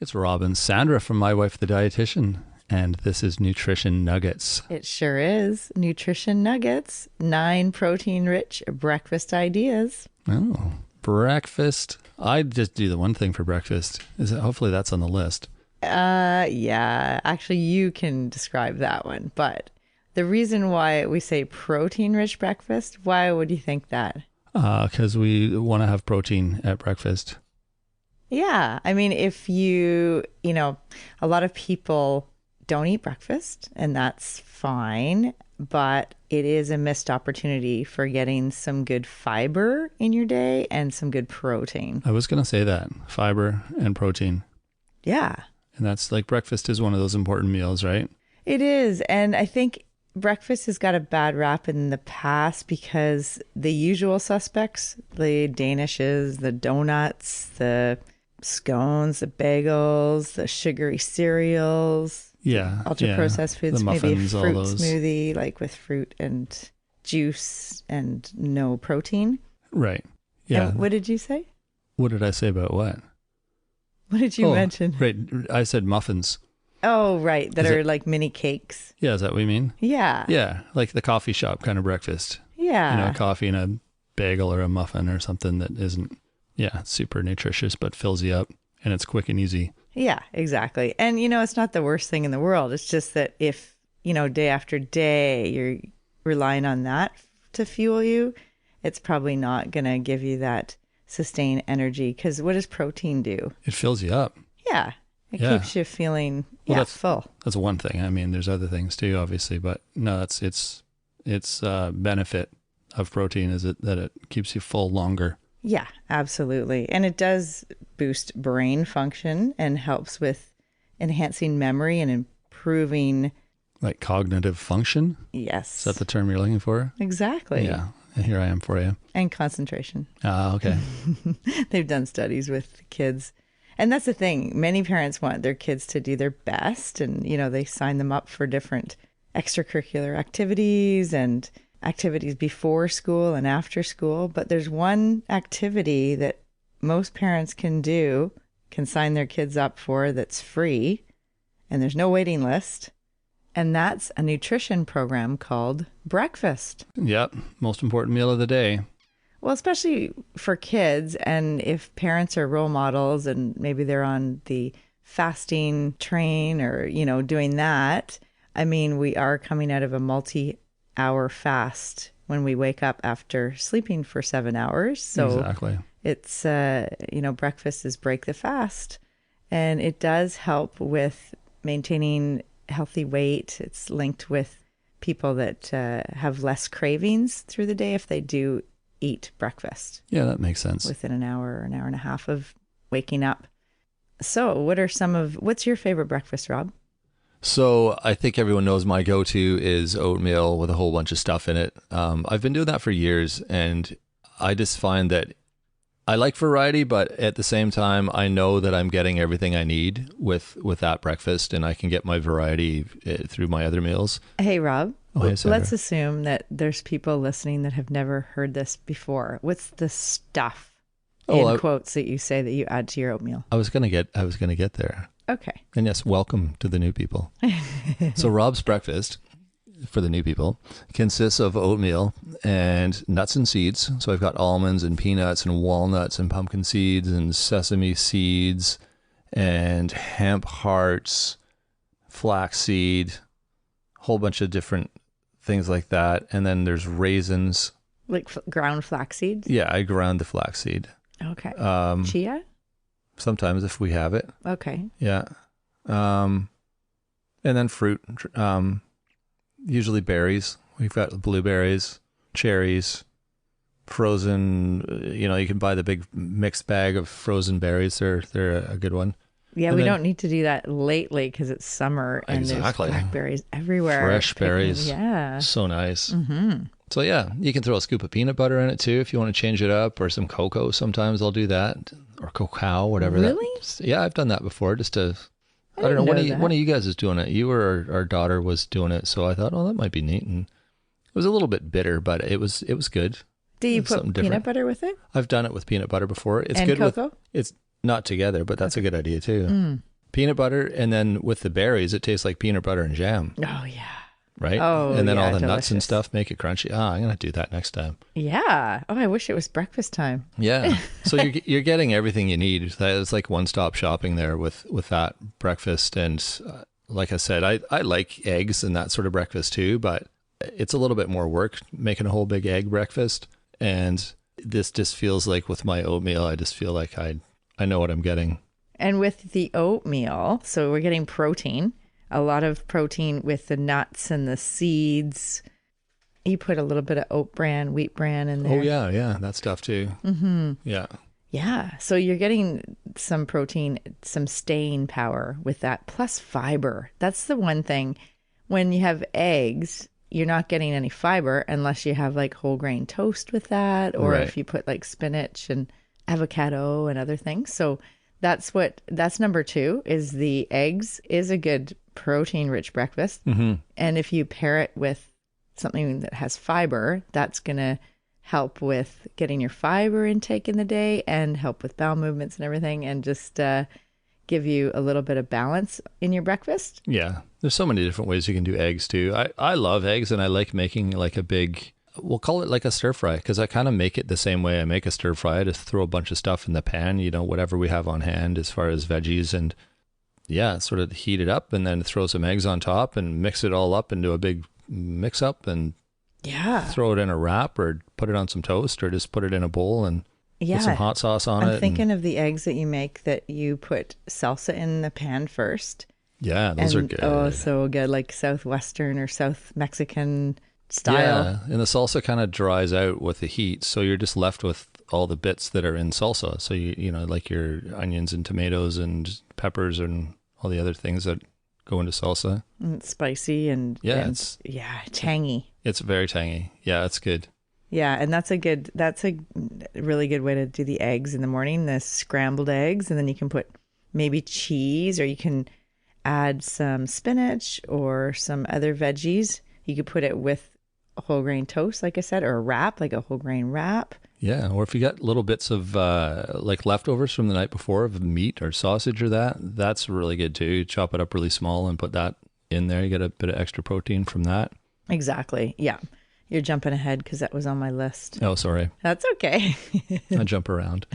It's Rob and Sandra from My Wife the Dietitian, and this is Nutrition Nuggets. It sure is. Nutrition Nuggets, 9 protein-rich breakfast ideas. Oh, breakfast. I just do the one thing for breakfast. Hopefully that's on the list. Yeah. Actually, you can describe that one. But the reason why we say protein-rich breakfast, why would you think that? Because we want to have protein at breakfast. Yeah. I mean, if a lot of people don't eat breakfast, and that's fine, but it is a missed opportunity for getting some good fiber in your day and some good protein. I was going to say that. Fiber and protein. Yeah. And that's like breakfast is one of those important meals, right? It is. And I think breakfast has got a bad rap in the past because the usual suspects, the danishes, the donuts, the scones, the bagels, the sugary cereals, ultra processed foods, the muffins, maybe a fruit all those. smoothie like with fruit and juice and no protein. Right. Yeah. And what did you say? What did I say about what? What did you mention? Right. I said muffins. Oh, right. That are like mini cakes. Yeah. Is that what you mean? Yeah. Yeah. Like the coffee shop kind of breakfast. Yeah. Coffee and a bagel or a muffin or something that isn't, super nutritious, but fills you up and it's quick and easy. Yeah, exactly. And, it's not the worst thing in the world. It's just that if, day after day, you're relying on that to fuel you, it's probably not going to give you that sustained energy. Because what does protein do? It fills you up. Yeah. It keeps you feeling full. That's one thing. I mean, there's other things too, obviously, but no, it's benefit of protein is that it keeps you full longer. Yeah, absolutely. And it does boost brain function and helps with enhancing memory and improving... Like cognitive function? Yes. Is that the term you're looking for? Exactly. Yeah. Here I am for you. And concentration. Okay. They've done studies with kids. And that's the thing. Many parents want their kids to do their best and, they sign them up for different extracurricular activities and activities before school and after school. But there's one activity that most parents can sign their kids up for that's free, and there's no waiting list. And that's a nutrition program called breakfast. Yep. Most important meal of the day. Well, especially for kids, and if parents are role models and maybe they're on the fasting train or, doing that. I mean, we are coming out of a multi-hour fast when we wake up after sleeping for 7 hours. So exactly. It's, breakfast is break the fast, and it does help with maintaining healthy weight. It's linked with people that have less cravings through the day if they do eat breakfast. Yeah, that makes sense. Within an hour and a half of waking up. So what's your favorite breakfast, Rob? So I think everyone knows my go-to is oatmeal with a whole bunch of stuff in it. I've been doing that for years, and I just find that I like variety, but at the same time, I know that I'm getting everything I need with that breakfast, and I can get my variety through my other meals. Hey, Rob. Oh, hey, Sandra. Let's assume that there's people listening that have never heard this before. What's the stuff quotes that you say that you add to your oatmeal? I was gonna get there. Okay. And yes, welcome to the new people. So Rob's breakfast for the new people consists of oatmeal and nuts and seeds. So I've got almonds and peanuts and walnuts and pumpkin seeds and sesame seeds and hemp hearts, flaxseed, whole bunch of different things like that. And then there's raisins. Like ground flax seeds? Yeah, I ground the flaxseed. Okay. Chia? Sometimes if we have it. Okay. Yeah. And then fruit, usually berries. We've got blueberries, cherries, frozen, you can buy the big mixed bag of frozen berries. They're a good one. Yeah, we don't need to do that lately because it's summer and there's blackberries everywhere. Fresh berries. Yeah. So nice. Mm-hmm. So yeah, you can throw a scoop of peanut butter in it too if you want to change it up, or some cocoa. Sometimes I'll do that, or cacao, whatever. Really? Yeah, I've done that before. Just to, I don't know. One of you guys is doing it. You or our daughter was doing it, so I thought, oh, that might be neat. And it was a little bit bitter, but it was good. Do you put peanut butter with it? I've done it with peanut butter before. It's and good cocoa? It's not together, but that's a good idea too. peanut butter, and then with the berries, it tastes like peanut butter and jam. Oh, yeah. Right? Oh, and then yeah, all the nuts delicious. and stuff make it crunchy. I'm going to do that next time. Yeah. Oh, I wish it was breakfast time. Yeah. So you're getting everything you need. It's like one-stop shopping there with that breakfast. And like I said, I like eggs and that sort of breakfast too, but it's a little bit more work making a whole big egg breakfast. And this just feels like with my oatmeal, I just feel like I know what I'm getting. And with the oatmeal, so we're getting protein, a lot of protein with the nuts and the seeds. You put a little bit of oat bran, wheat bran in there. Oh, yeah. That stuff too. Mm-hmm. Yeah. Yeah. So you're getting some protein, some staying power with that, plus fiber. That's the one thing. When you have eggs, you're not getting any fiber unless you have like whole grain toast with that, or Right. if you put like spinach and avocado and other things. So that's number 2 is the eggs is a good protein rich breakfast. Mm-hmm. And if you pair it with something that has fiber, that's going to help with getting your fiber intake in the day and help with bowel movements and everything, and just give you a little bit of balance in your breakfast. Yeah. There's so many different ways you can do eggs too. I love eggs, and I like making like a big, we'll call it like a stir fry, because I kind of make it the same way I make a stir fry. I just throw a bunch of stuff in the pan, whatever we have on hand as far as veggies, and yeah, sort of heat it up and then throw some eggs on top and mix it all up into a big mix up and Yeah. throw it in a wrap or put it on some toast or just put it in a bowl and put some hot sauce on it. I'm thinking of the eggs that you make that you put salsa in the pan first. Yeah, those are good. Oh, so good. Like Southwestern or South Mexican style. Yeah, and the salsa kind of dries out with the heat, so you're just left with all the bits that are in salsa. So you like your onions and tomatoes and peppers and all the other things that go into salsa. And it's spicy and tangy. It's very tangy. Yeah, it's good. Yeah, and that's a really good way to do the eggs in the morning, the scrambled eggs, and then you can put maybe cheese, or you can add some spinach or some other veggies. You could put it with a whole grain toast, like I said, or a wrap, like a whole grain wrap. Yeah, or if you got little bits of like leftovers from the night before of meat or sausage or that's really good too. Chop it up really small and put that in there. You get a bit of extra protein from that. Exactly. Yeah. You're jumping ahead because that was on my list. Oh, sorry. That's okay. I jump around.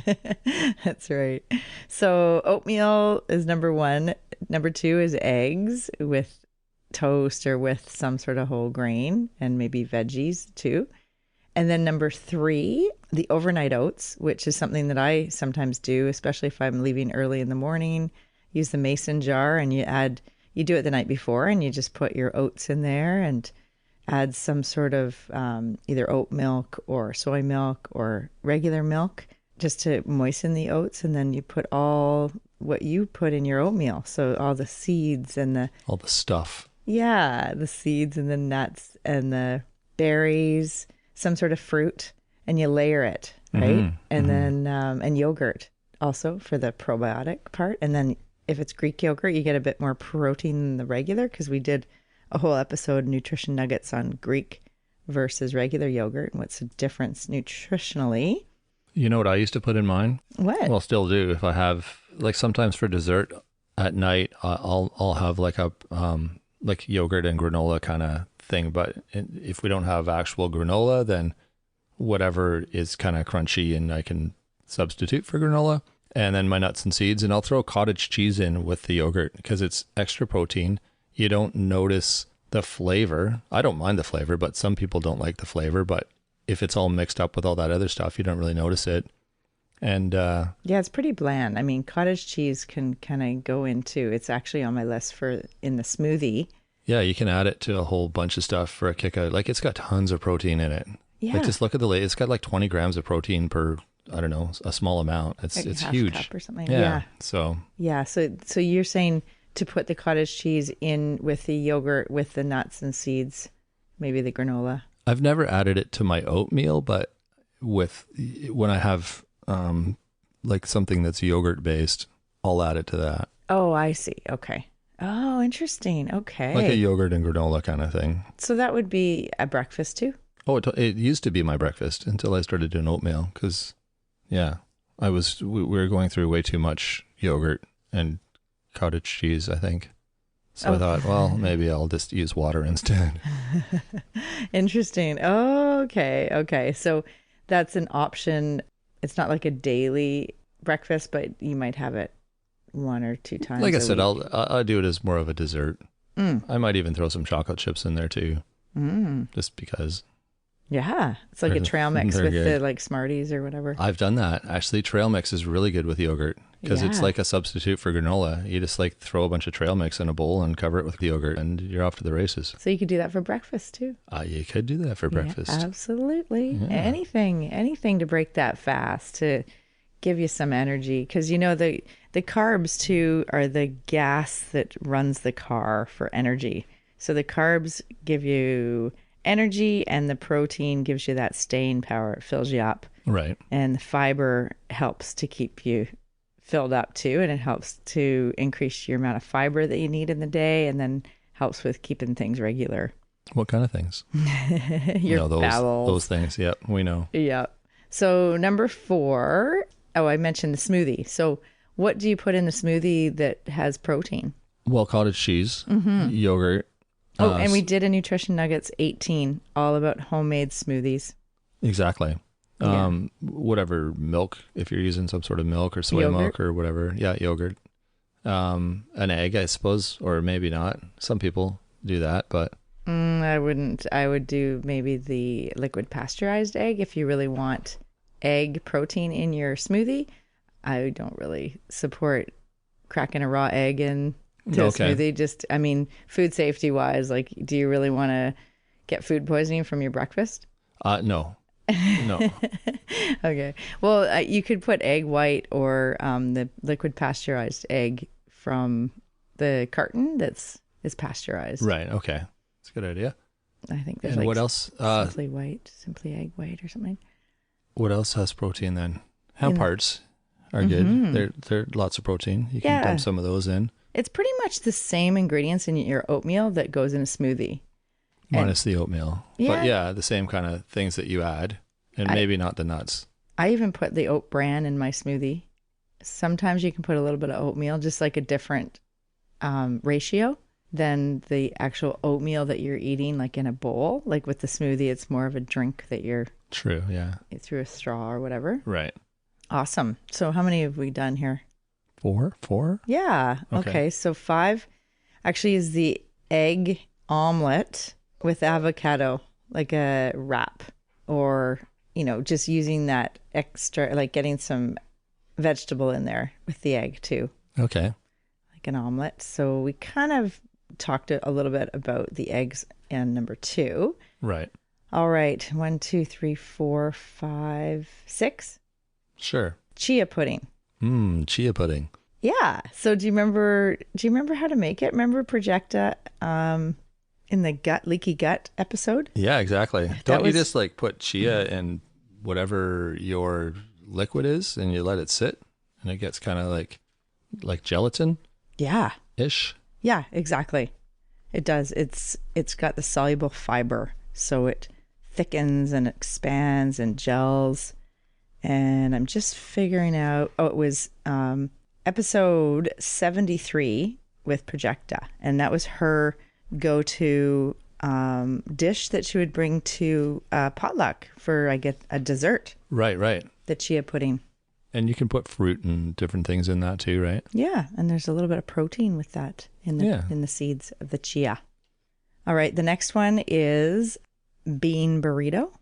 That's right. So oatmeal is number 1. Number 2 is eggs with toast or with some sort of whole grain and maybe veggies too. And then number 3, the overnight oats, which is something that I sometimes do, especially if I'm leaving early in the morning. Use the mason jar, and you do it the night before, and you just put your oats in there and add some sort of either oat milk or soy milk or regular milk just to moisten the oats. And then you put all what you put in your oatmeal. So all the seeds and all the stuff. Yeah, the seeds and the nuts and the berries, some sort of fruit, and you layer it, right? Mm-hmm. And then, and yogurt also for the probiotic part. And then if it's Greek yogurt, you get a bit more protein than the regular, because we did a whole episode, Nutrition Nuggets, on Greek versus regular yogurt and what's the difference nutritionally. You know what I used to put in mine? What? Well, still do. If I have, like, sometimes for dessert at night, I'll have like a like yogurt and granola kind of thing. But if we don't have actual granola, then whatever is kind of crunchy and I can substitute for granola. And then my nuts and seeds, and I'll throw cottage cheese in with the yogurt because it's extra protein. You don't notice the flavor. I don't mind the flavor, but some people don't like the flavor. But if it's all mixed up with all that other stuff, you don't really notice it. And yeah, it's pretty bland. I mean, cottage cheese can kind of go into, it's actually on my list for in the smoothie. Yeah, you can add it to a whole bunch of stuff for a kick out. Like, it's got tons of protein in it. Yeah. Like, just look at the label. It's got like 20 grams of protein per, I don't know, a small amount. It's half huge. cup or something. Yeah. So So you're saying to put the cottage cheese in with the yogurt, with the nuts and seeds, maybe the granola. I've never added it to my oatmeal, but when I have like something that's yogurt based, I'll add it to that. Oh, I see. Okay. Oh, interesting. Okay. Like a yogurt and granola kind of thing. So that would be a breakfast too? Oh, it used to be my breakfast until I started doing oatmeal because, yeah, we were going through way too much yogurt and cottage cheese, I think. So I thought, well, maybe I'll just use water instead. Interesting. Oh, okay. Okay. So that's an option. It's not like a daily breakfast, but you might have it 1 or 2 times. Like I a said, week. I'll do it as more of a dessert. I might even throw some chocolate chips in there too, just because. Yeah, it's like a trail mix They're with good. the like Smarties or whatever. I've done that. Actually, trail mix is really good with yogurt because it's Yeah. like a substitute for granola. You just like throw a bunch of trail mix in a bowl and cover it with yogurt and you're off to the races. So you could do that for breakfast too. You could do that for breakfast. Yeah, absolutely. Yeah. Anything to break that fast, to give you some energy, because you know the carbs too are the gas that runs the car for energy. So the carbs give you energy and the protein gives you that staying power. It fills you up. Right. And the fiber helps to keep you filled up too, and it helps to increase your amount of fiber that you need in the day, and then helps with keeping things regular. What kind of things? Your bowels. Those things. Yep, we know. Yeah. So number 4, I mentioned the smoothie. So what do you put in the smoothie that has protein? Well, cottage cheese, yogurt. Oh, and we did a Nutrition Nuggets 18, all about homemade smoothies. Exactly. Yeah. Whatever milk, if you're using some sort of milk or soy Yogurt. milk or whatever. Yeah, yogurt. An egg, I suppose, or maybe not. Some people do that, but I wouldn't. I would do maybe the liquid pasteurized egg if you really want egg protein in your smoothie. I don't really support cracking a raw egg in to a smoothie. Just, I mean, food safety wise, like, do you really want to get food poisoning from your breakfast? no. Okay. Well, you could put egg white or the liquid pasteurized egg from the carton is pasteurized. Right. Okay. That's a good idea. I think there's And like what else? simply egg white or something. What else has protein then? Hemp hearts are good. They're lots of protein. You can dump some of those in. It's pretty much the same ingredients in your oatmeal that goes in a smoothie. Minus the oatmeal. Yeah. But yeah, the same kind of things that you add. And maybe not the nuts. I even put the oat bran in my smoothie. Sometimes you can put a little bit of oatmeal, just like a different ratio than the actual oatmeal that you're eating, like in a bowl. Like with the smoothie, it's more of a drink that you're True, yeah. through a straw or whatever. Right. Awesome. So how many have we done here? 4? Yeah. Okay. Okay. So 5 actually is the egg omelet with avocado, like a wrap, or, you know, just using that extra, like getting some vegetable in there with the egg too, Okay. like an omelet. So we kind of talked a little bit about the eggs and number 2. Right. All right. 1, 2, 3, 4, 5, 6. Sure. Chia pudding. Chia pudding. Yeah. So do you remember how to make it? Remember Projecta in the leaky gut episode? Yeah, exactly. Don't you was- just like put chia in whatever your liquid is and you let it sit and it gets kind of like gelatin-ish? Yeah. Yeah, exactly. It does. It's got the soluble fiber, so it thickens and expands and gels. And I'm just figuring out, it was episode 73 with Projecta, and that was her go-to dish that she would bring to potluck for, I get a dessert, Right. the chia pudding. And you can put fruit and different things in that too, right? Yeah, and there's a little bit of protein with that in the seeds of the chia. All right, the next one is bean burrito.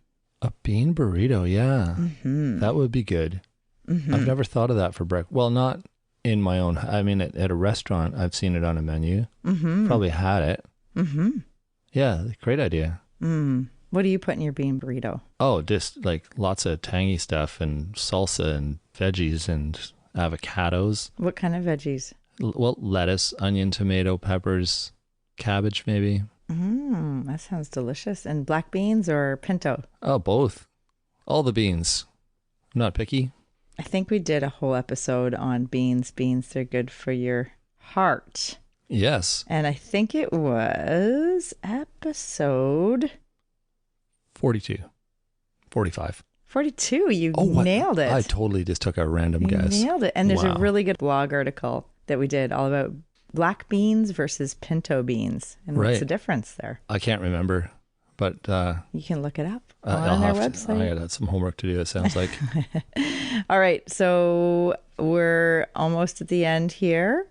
A bean burrito, yeah. That would be good. I've never thought of that for breakfast. Well, not in my own, I mean, at a restaurant, I've seen it on a menu. Probably had it. Yeah, great idea. What do you put in your bean burrito? Oh, just like lots of tangy stuff and salsa and veggies and avocados. What kind of veggies? Well, lettuce, onion, tomato, peppers, cabbage maybe. That sounds delicious. And black beans or pinto? Oh, both. All the beans. I'm not picky. I think we did a whole episode on beans. Beans, they're good for your heart. Yes. And I think it was episode 42. 45. 42. You Oh, what? nailed it. I totally just took a random You guess. nailed it. And there's Wow. a really good blog article that we did all about black beans versus pinto beans. And what's the difference there? I can't remember, but you can look it up on their website. I got some homework to do, it sounds like. All right. So we're almost at the end here.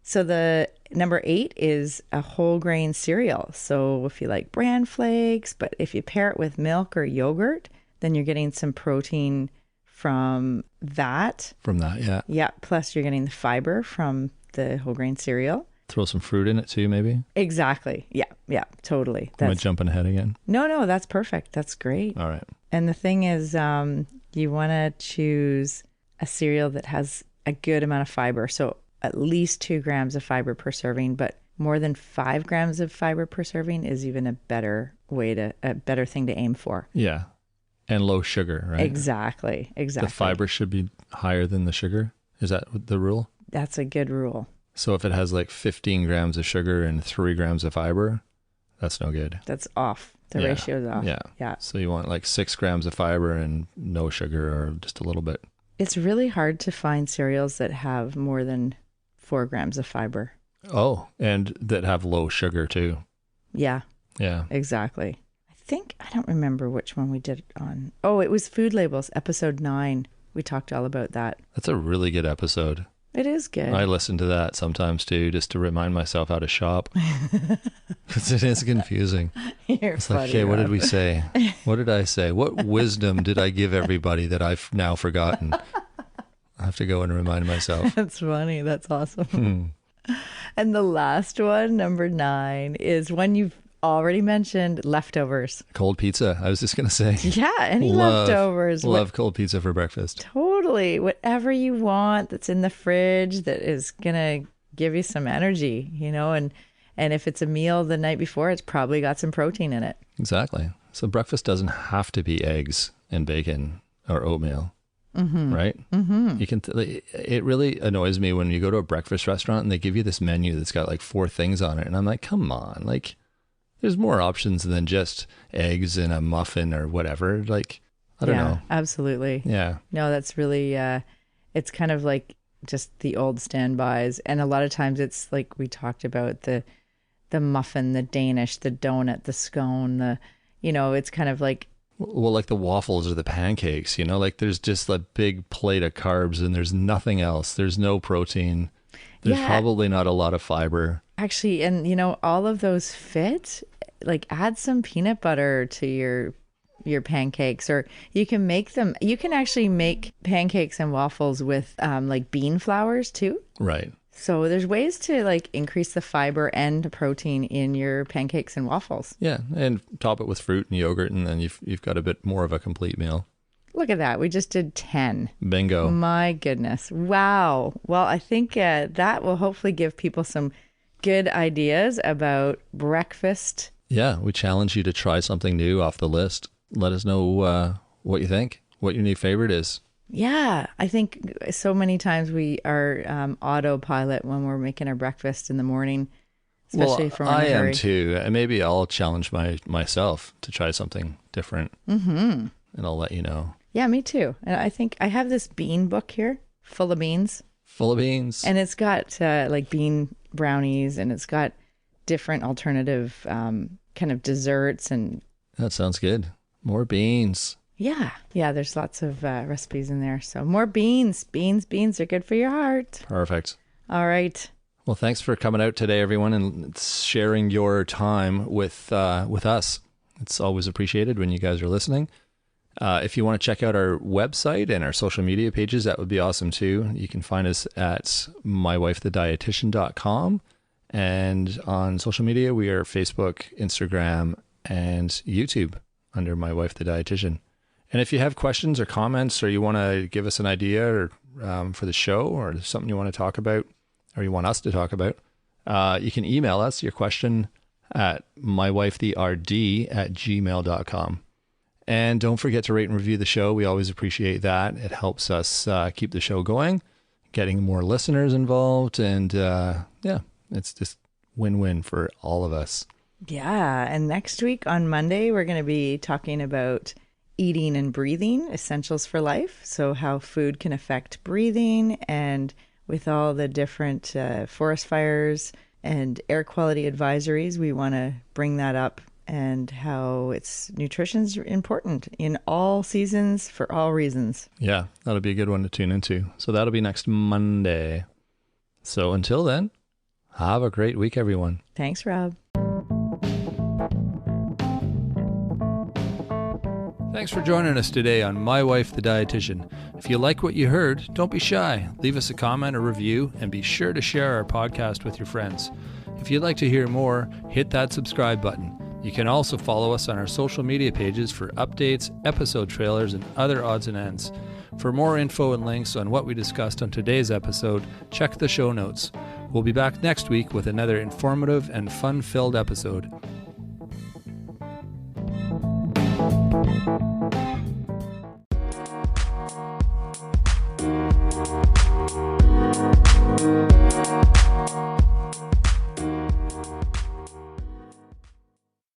So the number 8 is a whole grain cereal. So if you like bran flakes, but if you pair it with milk or yogurt, then you're getting some protein from that. From that, yeah. Yeah. Plus you're getting the fiber from the whole grain cereal. Throw some fruit in it too, maybe. Exactly. Yeah. Yeah. Totally. Am I jumping ahead again? No, that's perfect. That's great. All right. And the thing is, you want to choose a cereal that has a good amount of fiber. So at least 2 grams of fiber per serving, but more than 5 grams of fiber per serving is even a better thing to aim for. Yeah. And low sugar, right? Exactly. The fiber should be higher than the sugar. Is that the rule? That's a good rule. So if it has like 15 grams of sugar and 3 grams of fiber, that's no good. That's off. The ratio is off. Yeah. Yeah. So you want like 6 grams of fiber and no sugar, or just a little bit. It's really hard to find cereals that have more than 4 grams of fiber. Oh, and that have low sugar too. Yeah. Yeah. Exactly. I don't remember which one we did on. Oh, it was Food Labels, episode 9. We talked all about that. That's a really good episode. It is good. I listen to that sometimes too, just to remind myself how to shop. Because it is confusing. It's like, okay, what did we say? What did I say? What wisdom did I give everybody that I've now forgotten? I have to go and remind myself. That's funny. That's awesome. And the last one, number 9, is one you've already mentioned, leftovers. Cold pizza. I was just going to say. Yeah, any leftovers. Love cold pizza for breakfast. Totally. Whatever you want that's in the fridge that is going to give you some energy, and if it's a meal the night before, it's probably got some protein in it. Exactly. So breakfast doesn't have to be eggs and bacon or oatmeal. Mm-hmm. Right? Mm-hmm. You can. It really annoys me when you go to a breakfast restaurant and they give you this menu that's got like 4 things on it, and I'm like, come on, like, there's more options than just eggs and a muffin or whatever. Like, I don't know. Absolutely. Yeah. No, that's really. It's kind of like just the old standbys, and a lot of times it's like we talked about the muffin, the Danish, the donut, the scone. It's kind of like. Well, like the waffles or the pancakes, like there's just a big plate of carbs and there's nothing else. There's no protein. There's probably not a lot of fiber. Actually, and all of those fit. Like, add some peanut butter to your pancakes, or you can make them. You can actually make pancakes and waffles with like bean flours too. Right. So there's ways to like increase the fiber and protein in your pancakes and waffles. Yeah, and top it with fruit and yogurt, and then you've got a bit more of a complete meal. Look at that. We just did 10. Bingo. My goodness. Wow. Well, I think that will hopefully give people some good ideas about breakfast. Yeah, we challenge you to try something new off the list. Let us know what you think, what your new favorite is. Yeah, I think so many times we are autopilot when we're making our breakfast in the morning, especially from I am too. And maybe I'll challenge myself to try something different, and I'll let you know. Yeah, me too. And I think I have this bean book here, full of beans. Full of beans. And it's got like bean brownies, and it's got different alternative kind of desserts. And that sounds good. More beans. Yeah, there's lots of recipes in there. So more beans. Beans are good for your heart. Perfect. All right. Well, thanks for coming out today, everyone, and sharing your time with us. It's always appreciated when you guys are listening. If you want to check out our website and our social media pages, that would be awesome too. You can find us at mywifethedietitian.com, and on social media, we are Facebook, Instagram, and YouTube under My Wife the Dietitian. And if you have questions or comments, or you want to give us an idea or for the show, or something you want to talk about, or you want us to talk about, you can email us your question at mywifetherd@gmail.com. And don't forget to rate and review the show. We always appreciate that. It helps us keep the show going, getting more listeners involved. And it's just win-win for all of us. Yeah. And next week on Monday, we're going to be talking about eating and breathing, essentials for life. So how food can affect breathing and with all the different forest fires and air quality advisories. We want to bring that up and how nutrition's important in all seasons for all reasons. Yeah, that'll be a good one to tune into. So that'll be next Monday. So until then, have a great week, everyone. Thanks, Rob. Thanks for joining us today on My Wife the Dietitian. If you like what you heard, don't be shy. Leave us a comment or review, and be sure to share our podcast with your friends. If you'd like to hear more, hit that subscribe button. You can also follow us on our social media pages for updates, episode trailers, and other odds and ends. For more info and links on what we discussed on today's episode, check the show notes. We'll be back next week with another informative and fun-filled episode.